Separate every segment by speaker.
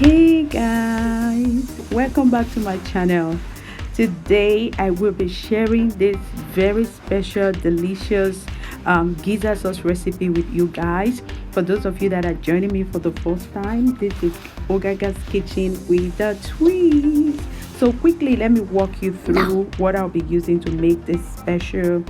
Speaker 1: Hey guys, welcome back to my channel. Today I will be sharing this very special delicious gizzard sauce recipe with you guys. For those of you that are joining me for the first time, this is Ogaga's kitchen with a twist. So quickly, let me walk you through what I'll be using to make this special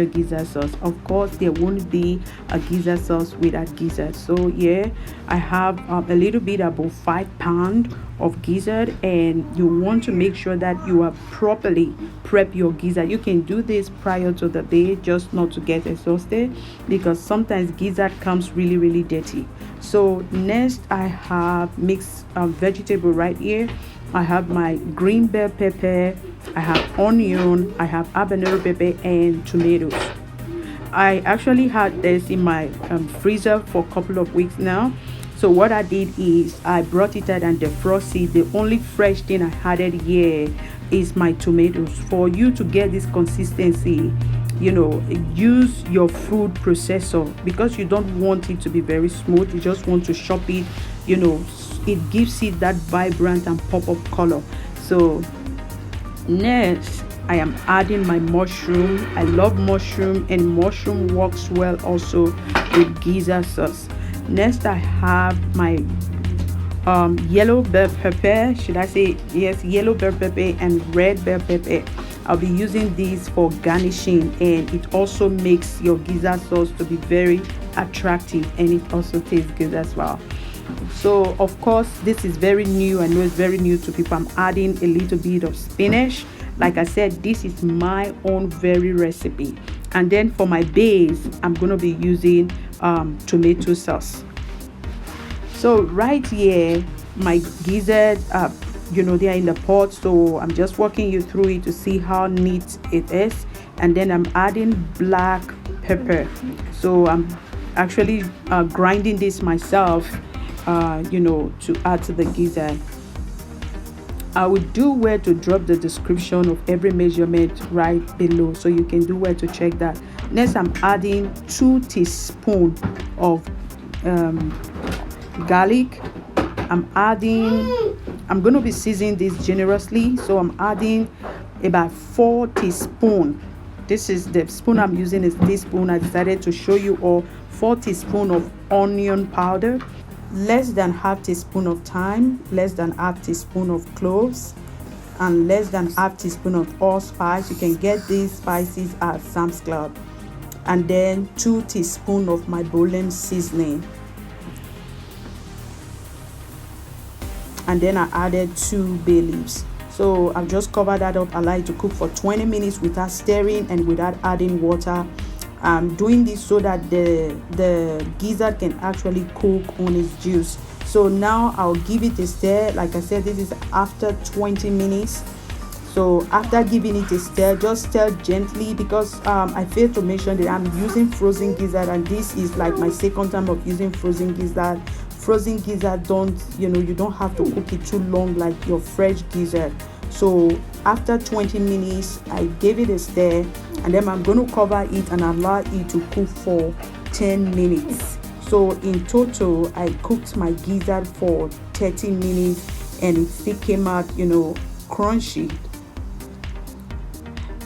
Speaker 1: gizzard sauce. Of course, there won't be a gizzard sauce without gizzard. So yeah, I have a little bit about 5 pounds of gizzard, and you want to make sure that you are properly prep your gizzard. You can do this prior to the day, just not to get exhausted, because sometimes gizzard comes really dirty. So next, I have mixed vegetable right here. I have my green bell pepper, I have onion, I have habanero pepper, and tomatoes. I actually had this in my freezer for a couple of weeks now. So what I did is I brought it out and defrosted. The only fresh thing I added here is my tomatoes. For you to get this consistency, use your food processor, because you don't want it to be very smooth. You just want to chop it, it gives it that vibrant and pop-up color. So next, I am adding my mushroom. I love mushroom, and mushroom works well also with gizzard sauce. Next, I have my yellow bell pepper. Should I say yes, yellow bell pepper and red bell pepper. I'll be using these for garnishing, and it also makes your gizzard sauce to be very attractive, and it also tastes good as well. So of course, this is very new. I know it's very new to people. I'm adding a little bit of spinach. Like I said, this is my own very recipe. And then for my base, I'm going to be using tomato sauce. So right here, my gizzard, they are in the pot. So I'm just walking you through it to see how neat it is. And then I'm adding black pepper. So I'm actually grinding this myself, to add to the gizzard. I would do where to drop the description of every measurement right below, so you can do where to check that. Next, I'm adding 2 teaspoons of garlic. I'm going to be seasoning this generously, so I'm adding about 4 teaspoons. This is the spoon I'm using, is this spoon. I decided to show you all. 4 teaspoons of onion powder, less than half teaspoon of thyme, less than half teaspoon of cloves, and less than half teaspoon of allspice. You can get these spices at Sam's Club. And then 2 teaspoons of my bouillon seasoning. And then I added 2 bay leaves. So I've just covered that up. I like to cook for 20 minutes without stirring and without adding water. I'm doing this so that the gizzard can actually cook on its juice. So now I'll give it a stir. Like I said, this is after 20 minutes. So after giving it a stir, just stir gently, because I failed to mention that I'm using frozen gizzard, and this is like my second time of using frozen gizzard. Frozen gizzard, you don't have to cook it too long like your fresh gizzard. So after 20 minutes, I gave it a stir, and then I'm going to cover it and allow it to cook for 10 minutes. So in total, I cooked my gizzard for 30 minutes, and it still came out, crunchy.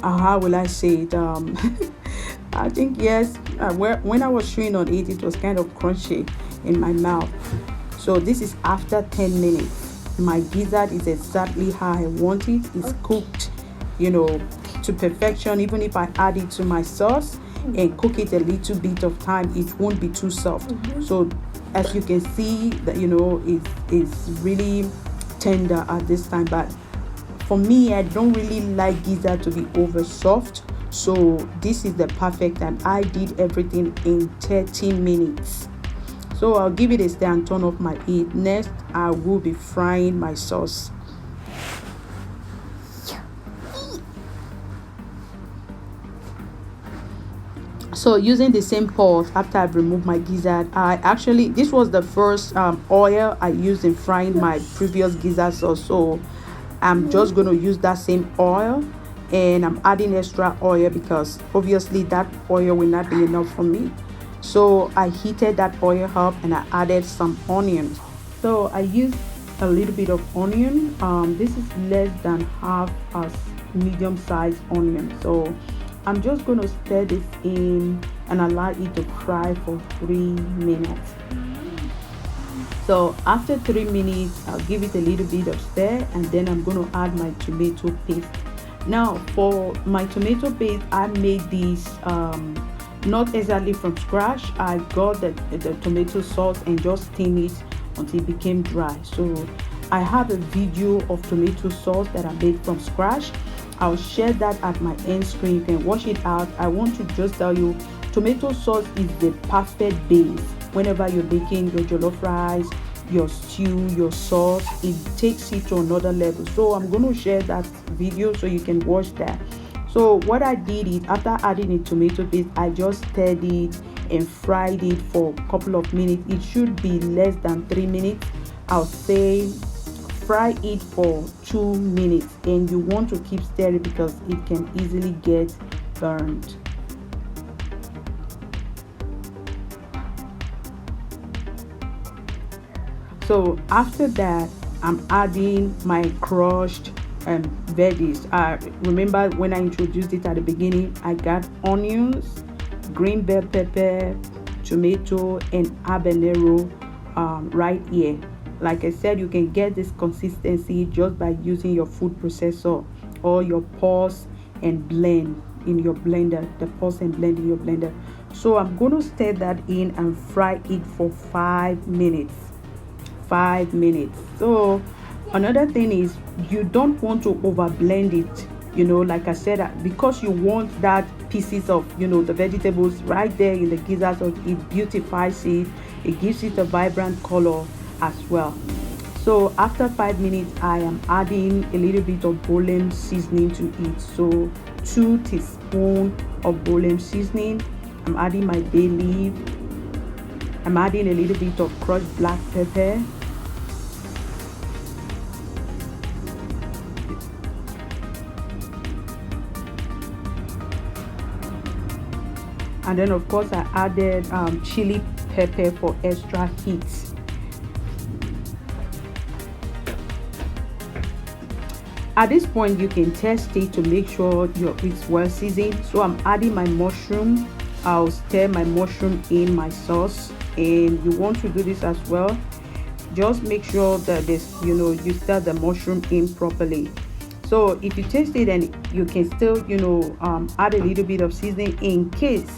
Speaker 1: How will I say it? I think yes. When I was chewing on it, it was kind of crunchy in my mouth. So this is after 10 minutes. My gizzard is exactly how I want it. It's cooked, to perfection. Even if I add it to my sauce and cook it a little bit of time, it won't be too soft. So as you can see, that it's really tender at this time. But for me, I don't really like gizzard to be over soft. So this is the perfect time. I did everything in 30 minutes. So I'll give it a stir and turn off my heat. Next, I will be frying my sauce. So using the same pot, after I've removed my gizzard, this was the first oil I used in frying my previous gizzard sauce. So I'm just going to use that same oil, and I'm adding extra oil because obviously that oil will not be enough for me. So I heated that oil up and I added some onions. So I used a little bit of onion. This is less than half a medium sized onion. So I'm just going to stir this in and allow it to fry for 3 minutes. So after 3 minutes, I'll give it a little bit of stir, and then I'm going to add my tomato paste. Now for my tomato paste, I made this not exactly from scratch. I got the tomato sauce and just steam it until it became dry. So I have a video of tomato sauce that I made from scratch. I'll share that at my end screen. You can watch it out. I want to just tell you, tomato sauce is the perfect base whenever you're making your jollof rice, your stew, your sauce. It takes it to another level. So I'm going to share that video so you can watch that. So what I did is, after adding the tomato paste, I just stirred it and fried it for a couple of minutes. It should be less than 3 minutes. I'll say fry it for 2 minutes, and you want to keep stirring because it can easily get burned. So after that, I'm adding my crushed veggies. Remember when I introduced it at the beginning, I got onions, green bell pepper, tomato, and habanero right here. Like I said, you can get this consistency just by using your food processor or your pulse and blend in your blender, the pulse and blend in your blender. So I'm going to stir that in and fry it for 5 minutes. 5 minutes. So another thing is, you don't want to over blend it, like I said, because you want that pieces of the vegetables right there in the gizzard. So it beautifies it, it gives it a vibrant color as well. So after 5 minutes, I am adding a little bit of bouillon seasoning to it. So 2 teaspoons of bouillon seasoning. I'm adding my bay leaf. I'm adding a little bit of crushed black pepper. And then of course I added chili pepper for extra heat. At this point, you can test it to make sure it's well seasoned. So I'm adding my mushroom. I'll stir my mushroom in my sauce, and you want to do this as well. Just make sure that you stir the mushroom in properly. So if you taste it, and you can still add a little bit of seasoning in case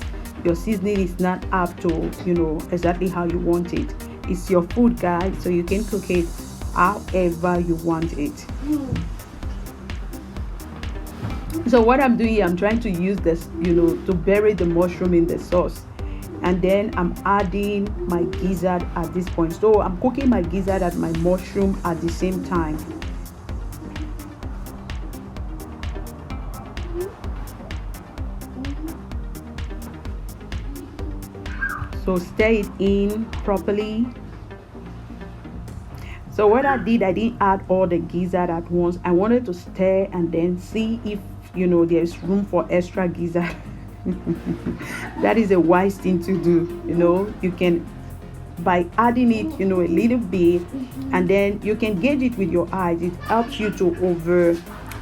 Speaker 1: your seasoning is not up to exactly how you want it. It's your food, guys, so you can cook it however you want it. So what I'm doing here, I'm trying to use this to bury the mushroom in the sauce, and then I'm adding my gizzard at this point. So I'm cooking my gizzard and my mushroom at the same time. So stir it in properly. So what I didn't add all the gizzard at once. I wanted to stir and then see if there's room for extra gizzard. That is a wise thing to do. You can, by adding it a little bit, and then you can gauge it with your eyes. It helps you to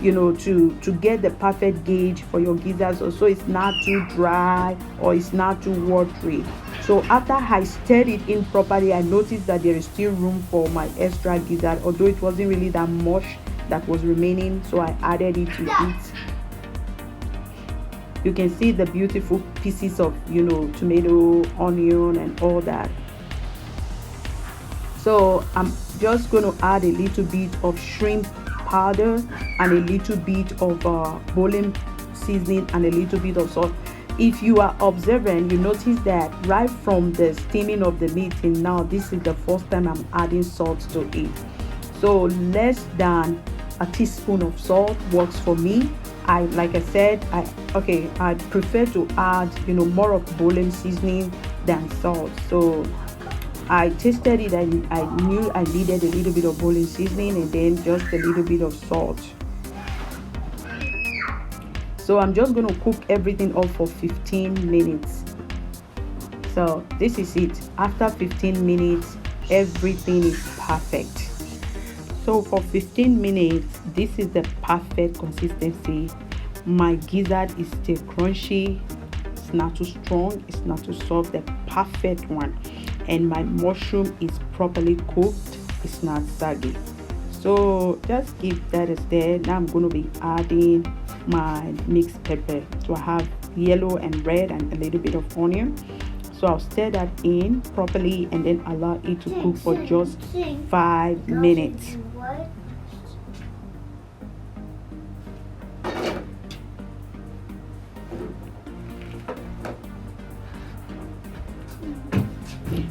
Speaker 1: to get the perfect gauge for your gizzard, so it's not too dry or it's not too watery. So after I stirred it in properly, I noticed that there is still room for my extra gizzard, although it wasn't really that much that was remaining, so I added it to it. You can see the beautiful pieces of tomato, onion, and all that. So I'm just going to add a little bit of shrimp powder and a little bit of bouillon seasoning and a little bit of salt. If you are observant, you notice that right from the steaming of the meat and now this is the first time I'm adding salt to it. So less than a teaspoon of salt works for me. Like I said, I prefer to add more of bouillon seasoning than salt. So I tasted it and I knew I needed a little bit of bouillon seasoning and then just a little bit of salt. So I'm just going to cook everything up for 15 minutes. So this is it. After 15 minutes, everything is perfect. So for 15 minutes, this is the perfect consistency. My gizzard is still crunchy. It's not too strong, it's not too soft, the perfect one. And my mushroom is properly cooked, it's not saggy. So just give that a stir. Now I'm going to be adding my mixed pepper. So I have yellow and red and a little bit of onion. So I'll stir that in properly and then allow it to cook for just 5 minutes.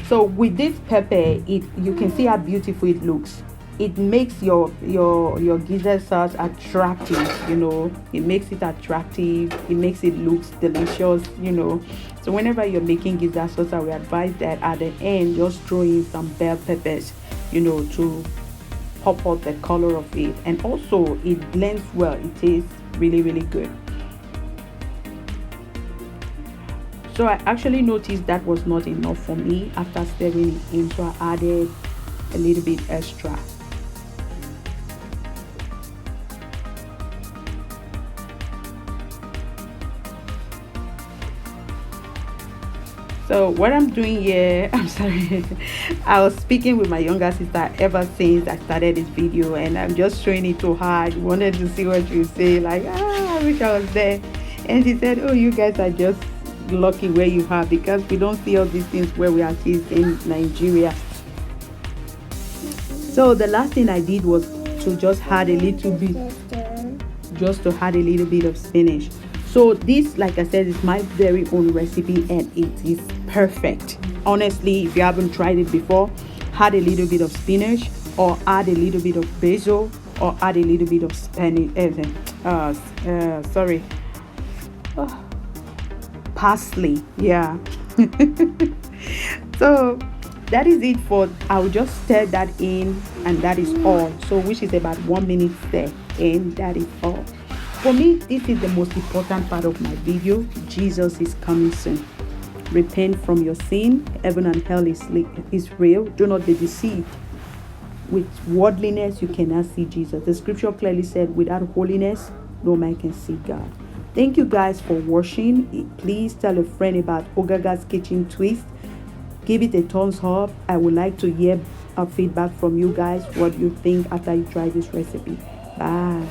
Speaker 1: So with this pepper, you can see how beautiful it looks. It makes your gizzard sauce attractive, you know. It makes it attractive. It makes it looks delicious, you know. So whenever you're making gizzard sauce, I will advise that at the end, just throw in some bell peppers, you know, to pop out the color of it. And also, it blends well. It tastes really, really good. So I actually noticed that was not enough for me after stirring it in, so I added a little bit extra. So what I'm doing here, I'm sorry, I was speaking with my younger sister ever since I started this video, and I'm just showing it to her. I wanted to see what she would say, like, I wish I was there. And she said, oh, you guys are just lucky where you are, because we don't see all these things where we are in Nigeria. So the last thing I did was to just add a little bit of spinach. So this, like I said, is my very own recipe and it is perfect. Honestly, if you haven't tried it before, add a little bit of spinach or add a little bit of basil or add a little bit of parsley. Yeah. So that is it for, I'll just stir that in and that is all. So which is about 1 minute stir, and that is all. For me, this is the most important part of my video. Jesus is coming soon. Repent from your sin. Heaven and hell is real. Do not be deceived. With worldliness, you cannot see Jesus. The scripture clearly said, without holiness, no man can see God. Thank you guys for watching. Please tell a friend about Ogaga's Kitchen Twist. Give it a thumbs up. I would like to hear feedback from you guys. What you think after you try this recipe. Bye.